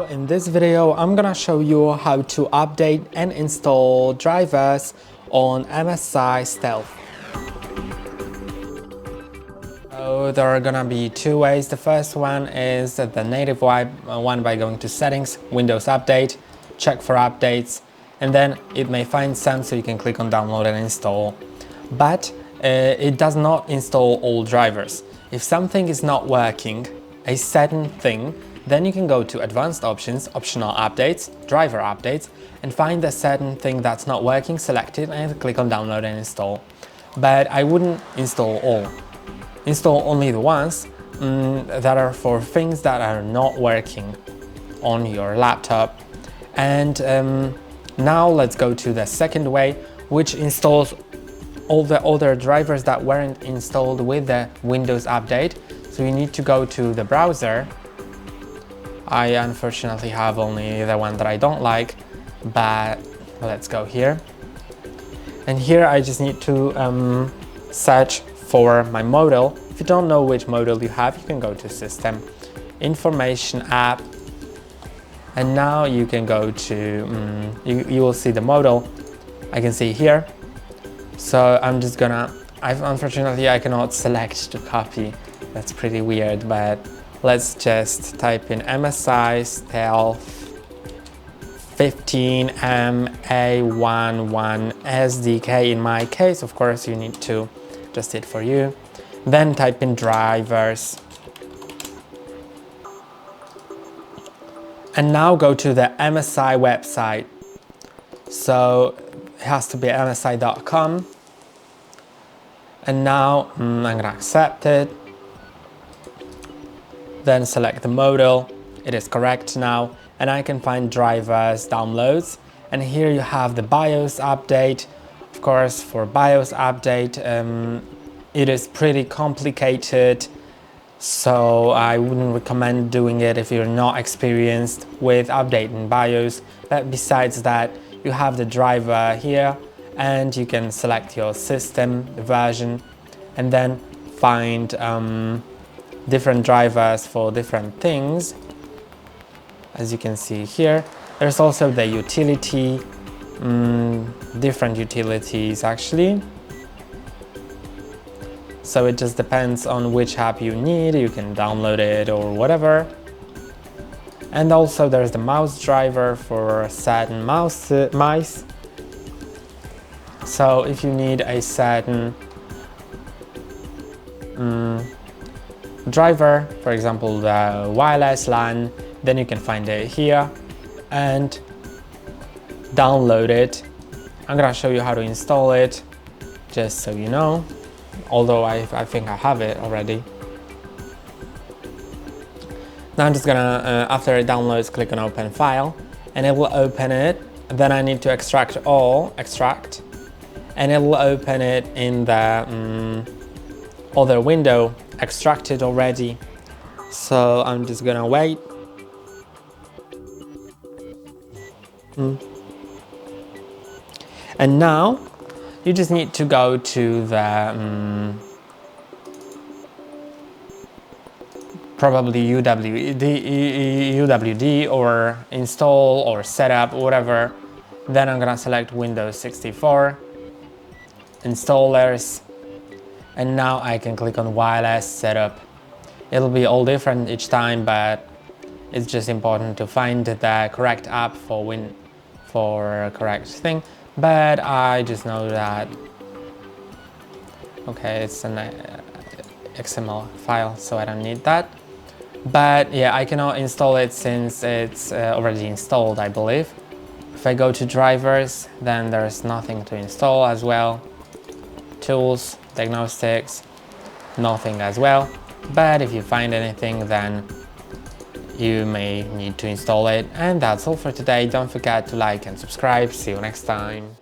in this video, I'm gonna show you how to update and install drivers on MSI Stealth. So there are gonna be two ways. The first one is the native one by going to Settings, Windows Update, check for updates, and then it may find some, so you can click on Download and Install. But it does not install all drivers. If something is not working, a certain thing, then you can go to Advanced Options, Optional Updates, Driver Updates, and find a certain thing that's not working, select it and click on Download and Install. But I wouldn't install all. Install only the ones that are for things that are not working on your laptop. And now let's go to the second way, which installs all the other drivers that weren't installed with the Windows Update. So you need to go to the browser. I unfortunately have only the one that I don't like, but let's go here. And here I just need to search for my model. If you don't know which model you have, you can go to System, Information, App, and now you can go to, you will see the model. I can see here. So I'm just gonna, unfortunately I cannot select to copy. That's pretty weird, but let's just type in MSI Stealth 15MA11 SDK. In my case, of course, you need to adjust it for you. Then type in drivers. And now go to the MSI website. So it has to be msi.com. And now I'm gonna accept it. Then select the model. It is correct now. And I can find drivers, downloads. And here you have the BIOS update. Of course, for BIOS update, it is pretty complicated. So I wouldn't recommend doing it if you're not experienced with updating BIOS. But besides that, you have the driver here and you can select your system version and then find different drivers for different things. As you can see here, there's also the utility, different utilities actually. So it just depends on which app you need. You can download it or whatever. And also there's the mouse driver for certain mice. So if you need a certain driver, for example the wireless LAN, then you can find it here and download it. I'm gonna show you how to install it, just so you know, although I think I have it already. Now I'm just gonna, after it downloads, click on Open File, and it will open it. Then I need to extract, and it will open it in the other window, extracted already. So I'm just gonna wait. And now you just need to go to the probably UWD or install or setup, whatever. Then I'm gonna select Windows 64, installers, and now I can click on wireless setup. It'll be all different each time, but it's just important to find the correct app for correct thing. But I just know that, okay, it's an XML file, so I don't need that. But yeah, I cannot install it since it's already installed, I believe. If I go to drivers, then there's nothing to install as well. Tools, diagnostics, nothing as well. But if you find anything, then you may need to install it. And that's all for today. Don't forget to like and subscribe. See you next time.